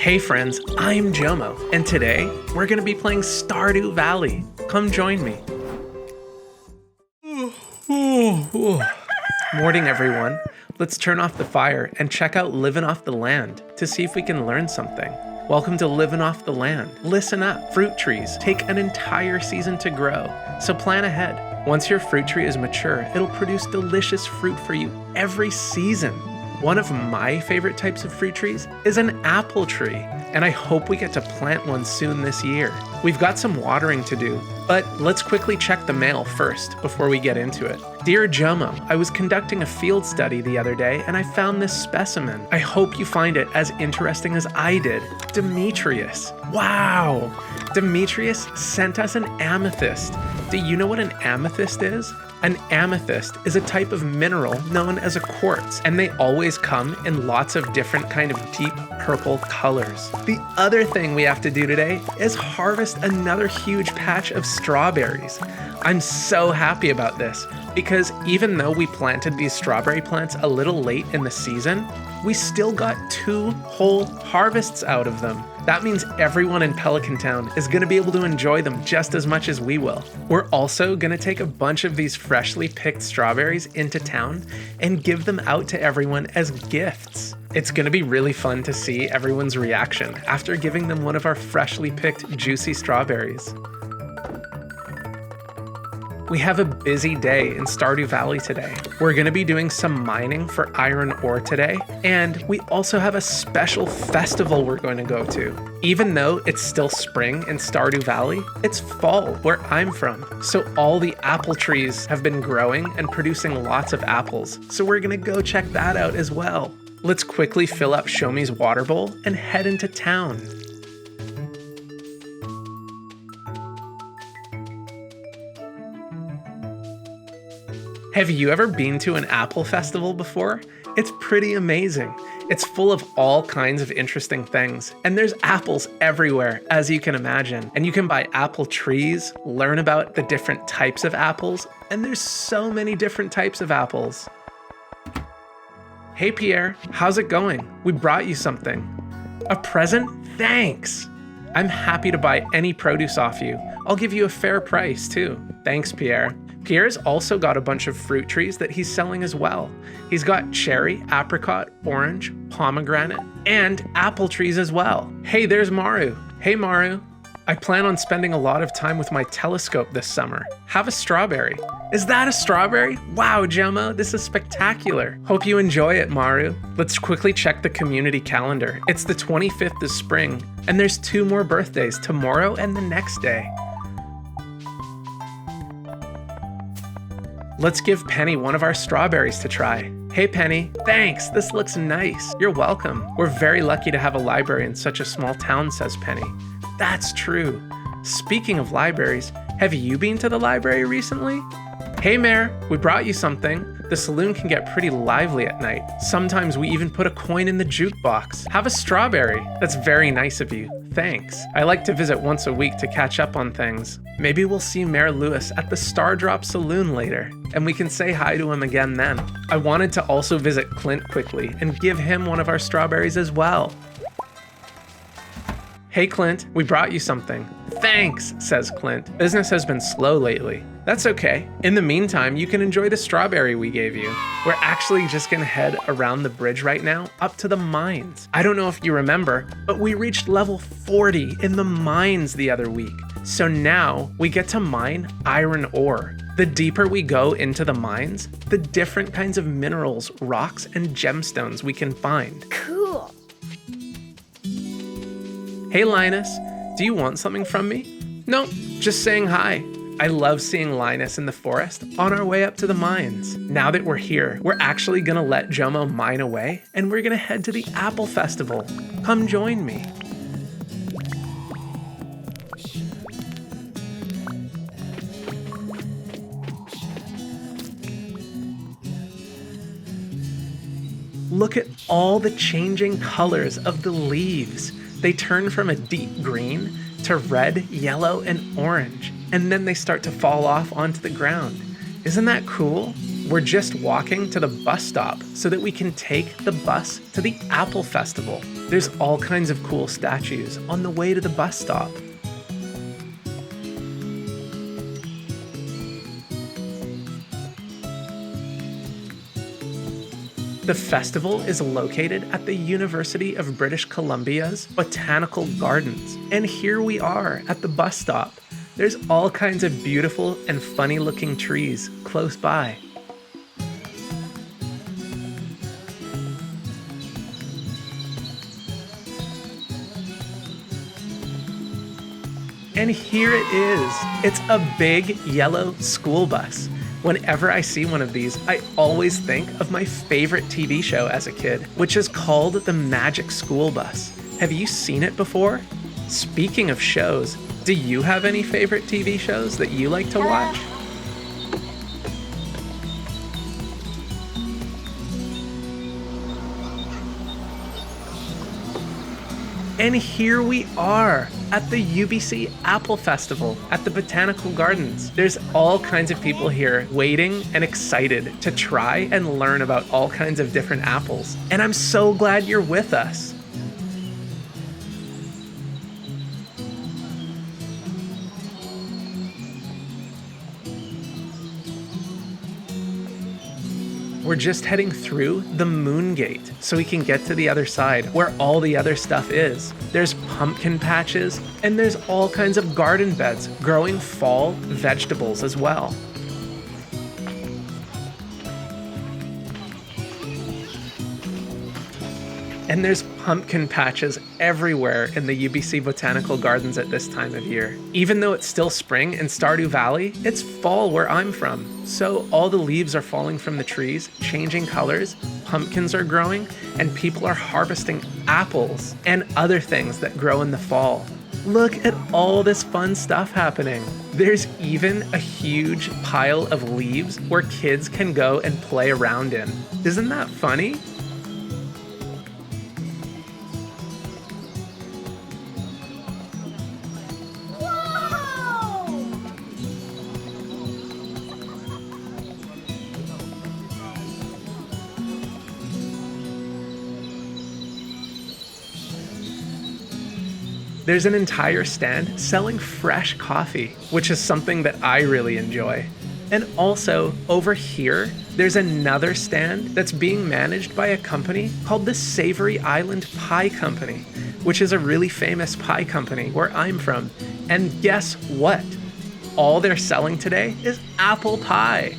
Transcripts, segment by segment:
Hey friends, I'm JoMo, and today we're going to be playing Stardew Valley. Come join me. Morning everyone. Let's turn off the fire and check out Living Off the Land to see if we can learn something. Welcome to Living Off the Land. Listen up, fruit trees take an entire season to grow, so plan ahead. Once your fruit tree is mature, it'll produce delicious fruit for you every season. One of my favorite types of fruit trees is an apple tree, and I hope we get to plant one soon this year. We've got some watering to do, but let's quickly check the mail first before we get into it. Dear JoMo, I was conducting a field study the other day and I found this specimen. I hope you find it as interesting as I did. Demetrius. Wow! Demetrius sent us an amethyst. Do you know what an amethyst is? An amethyst is a type of mineral known as a quartz, and they always come in lots of different kind of deep purple colors. The other thing we have to do today is harvest another huge patch of strawberries. I'm so happy about this because even though we planted these strawberry plants a little late in the season, we still got 2 whole harvests out of them. That means everyone in Pelican Town is going to be able to enjoy them just as much as we will. We're also going to take a bunch of these freshly picked strawberries into town and give them out to everyone as gifts. It's going to be really fun to see everyone's reaction after giving them one of our freshly picked juicy strawberries. We have a busy day in Stardew Valley today. We're going to be doing some mining for iron ore today, and we also have a special festival we're going to go to. Even though it's still spring in Stardew Valley, it's fall where I'm from. So all the apple trees have been growing and producing lots of apples. So we're going to go check that out as well. Let's quickly fill up Shomi's water bowl and head into town. Have you ever been to an apple festival before? It's pretty amazing. It's full of all kinds of interesting things, and there's apples everywhere, as you can imagine. And you can buy apple trees, learn about the different types of apples, and there's so many different types of apples. Hey Pierre, how's it going? We brought you something. A present? Thanks! I'm happy to buy any produce off you. I'll give you a fair price too. Thanks, Pierre. Pierre's also got a bunch of fruit trees that he's selling as well. He's got cherry, apricot, orange, pomegranate, and apple trees as well. Hey, there's Maru. Hey, Maru. I plan on spending a lot of time with my telescope this summer. Have a strawberry. Is that a strawberry? Wow, JoMo, this is spectacular. Hope you enjoy it, Maru. Let's quickly check the community calendar. It's the 25th of spring, and there's 2 more birthdays, tomorrow and the next day. Let's give Penny one of our strawberries to try. Hey Penny, thanks, this looks nice. You're welcome. We're very lucky to have a library in such a small town, says Penny. That's true. Speaking of libraries, have you been to the library recently? Hey Mare, we brought you something. The saloon can get pretty lively at night. Sometimes we even put a coin in the jukebox. Have a strawberry. That's very nice of you. Thanks. I like to visit once a week to catch up on things. Maybe we'll see Mayor Lewis at the Stardrop Saloon later, and we can say hi to him again then. I wanted to also visit Clint quickly and give him one of our strawberries as well. Hey Clint, we brought you something. Thanks, says Clint. Business has been slow lately. That's okay. In the meantime, you can enjoy the strawberry we gave you. We're actually just gonna head around the bridge right now up to the mines. I don't know if you remember, but we reached level 40 in the mines the other week. So now we get to mine iron ore. The deeper we go into the mines, the different kinds of minerals, rocks, and gemstones we can find. Cool. Hey Linus, do you want something from me? No, just saying hi. I love seeing Linus in the forest on our way up to the mines. Now that we're here, we're actually gonna let JoMo mine away and we're gonna head to the Apple Festival. Come join me. Look at all the changing colors of the leaves. They turn from a deep green to red, yellow, and orange, and then they start to fall off onto the ground. Isn't that cool? We're just walking to the bus stop so that we can take the bus to the Apple Festival. There's all kinds of cool statues on the way to the bus stop. The festival is located at the University of British Columbia's Botanical Gardens. And here we are at the bus stop. There's all kinds of beautiful and funny looking trees close by. And here it is. It's a big yellow school bus. Whenever I see one of these, I always think of my favorite TV show as a kid, which is called The Magic School Bus. Have you seen it before? Speaking of shows, do you have any favorite TV shows that you like to watch? And here we are at the UBC Apple Festival at the Botanical Gardens. There's all kinds of people here waiting and excited to try and learn about all kinds of different apples. And I'm so glad you're with us. We're just heading through the Moon Gate so we can get to the other side where all the other stuff is. There's pumpkin patches and there's all kinds of garden beds growing fall vegetables as well. And there's pumpkin patches everywhere in the UBC Botanical Gardens at this time of year. Even though it's still spring in Stardew Valley, it's fall where I'm from. So all the leaves are falling from the trees, changing colors, pumpkins are growing, and people are harvesting apples and other things that grow in the fall. Look at all this fun stuff happening. There's even a huge pile of leaves where kids can go and play around in. Isn't that funny? There's an entire stand selling fresh coffee, which is something that I really enjoy. And also, over here, there's another stand that's being managed by a company called the Savory Island Pie Company, which is a really famous pie company where I'm from. And guess what? All they're selling today is apple pie.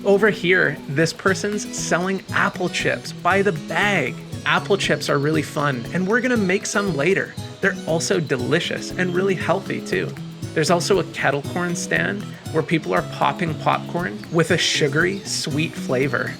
Over here, this person's selling apple chips by the bag. Apple chips are really fun, and we're gonna make some later. They're also delicious and really healthy too. There's also a kettle corn stand where people are popping popcorn with a sugary, sweet flavor.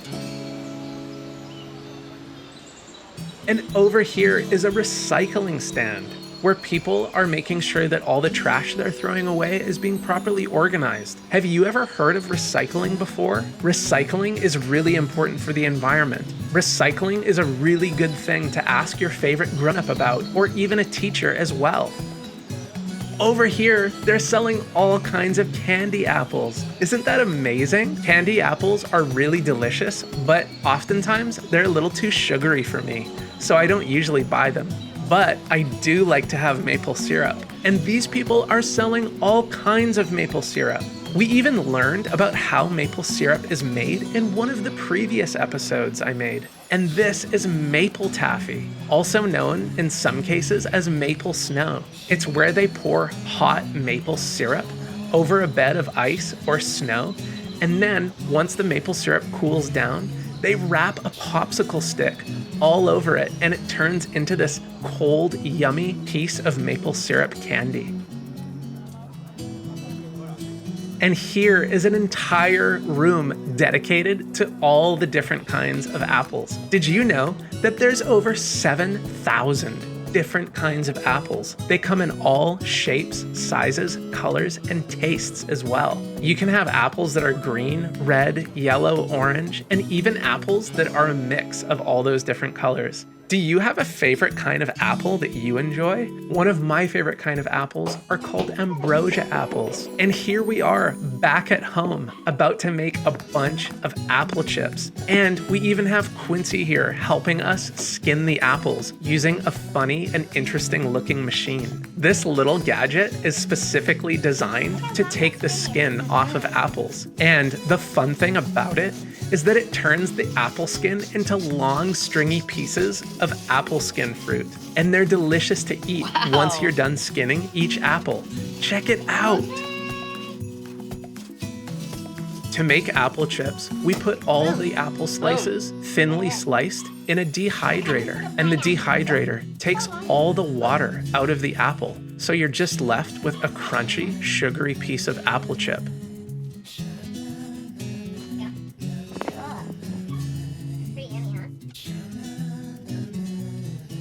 And over here is a recycling stand where people are making sure that all the trash they're throwing away is being properly organized. Have you ever heard of recycling before? Recycling is really important for the environment. Recycling is a really good thing to ask your favorite grown-up about, or even a teacher as well. Over here, they're selling all kinds of candy apples. Isn't that amazing? Candy apples are really delicious, but oftentimes they're a little too sugary for me, so I don't usually buy them. But I do like to have maple syrup. And these people are selling all kinds of maple syrup. We even learned about how maple syrup is made in one of the previous episodes I made. And this is maple taffy, also known in some cases as maple snow. It's where they pour hot maple syrup over a bed of ice or snow. And then once the maple syrup cools down, they wrap a popsicle stick all over it, and it turns into this cold, yummy piece of maple syrup candy. And here is an entire room dedicated to all the different kinds of apples. Did you know that there's over 7,000 different kinds of apples? They come in all shapes, sizes, colors, and tastes as well. You can have apples that are green, red, yellow, orange, and even apples that are a mix of all those different colors. Do you have a favorite kind of apple that you enjoy? One of my favorite kind of apples are called ambrosia apples. And here we are back at home, about to make a bunch of apple chips. And we even have Quincy here helping us skin the apples using a funny and interesting looking machine. This little gadget is specifically designed to take the skin off of apples. And the fun thing about it is that it turns the apple skin into long, stringy pieces of apple skin fruit. And they're delicious to eat once you're done skinning each apple. Check it out! To make apple chips, we put all the apple slices, thinly sliced, in a dehydrator. And the dehydrator takes all the water out of the apple. So you're just left with a crunchy, sugary piece of apple chip.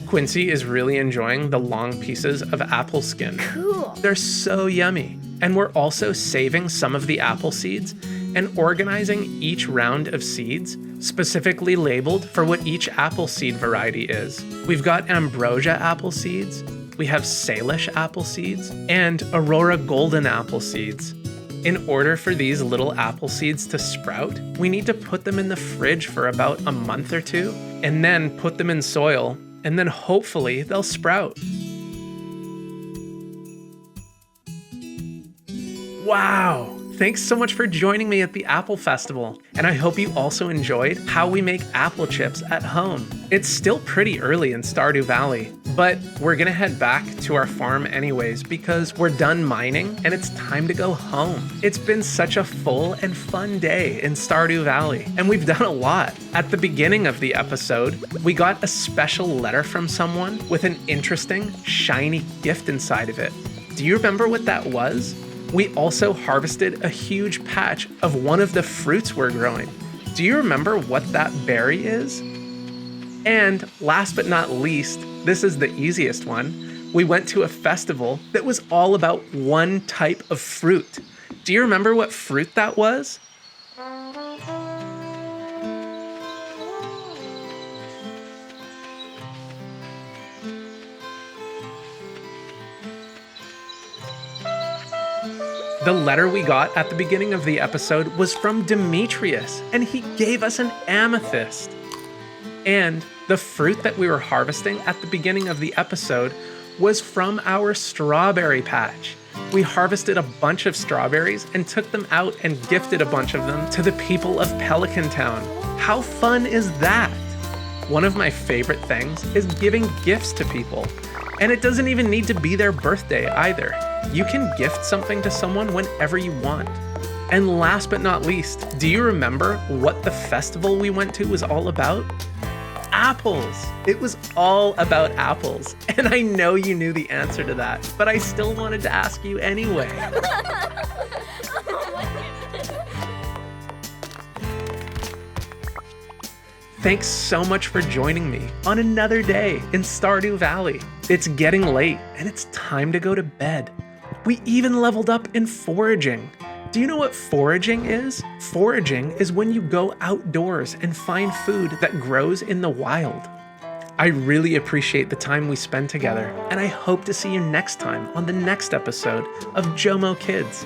Quincy is really enjoying the long pieces of apple skin. Cool. They're so yummy. And we're also saving some of the apple seeds and organizing each round of seeds, specifically labeled for what each apple seed variety is. We've got ambrosia apple seeds, we have Salish apple seeds, and Aurora golden apple seeds. In order for these little apple seeds to sprout, we need to put them in the fridge for about a month or two, and then put them in soil, and then hopefully they'll sprout. Wow! Thanks so much for joining me at the Apple Festival, and I hope you also enjoyed how we make apple chips at home. It's still pretty early in Stardew Valley, but we're gonna head back to our farm anyways because we're done mining and it's time to go home. It's been such a full and fun day in Stardew Valley, and we've done a lot. At the beginning of the episode, we got a special letter from someone with an interesting, shiny gift inside of it. Do you remember what that was? We also harvested a huge patch of one of the fruits we're growing. Do you remember what that berry is? And last but not least, this is the easiest one. We went to a festival that was all about one type of fruit. Do you remember what fruit that was? The letter we got at the beginning of the episode was from Demetrius, and he gave us an amethyst. And the fruit that we were harvesting at the beginning of the episode was from our strawberry patch. We harvested a bunch of strawberries and took them out and gifted a bunch of them to the people of Pelican Town. How fun is that? One of my favorite things is giving gifts to people. And it doesn't even need to be their birthday either. You can gift something to someone whenever you want. And last but not least, do you remember what the festival we went to was all about? Apples. It was all about apples. And I know you knew the answer to that, but I still wanted to ask you anyway. Thanks so much for joining me on another day in Stardew Valley. It's getting late and it's time to go to bed. We even leveled up in foraging. Do you know what foraging is? Foraging is when you go outdoors and find food that grows in the wild. I really appreciate the time we spend together, and I hope to see you next time on the next episode of JoMo Kids.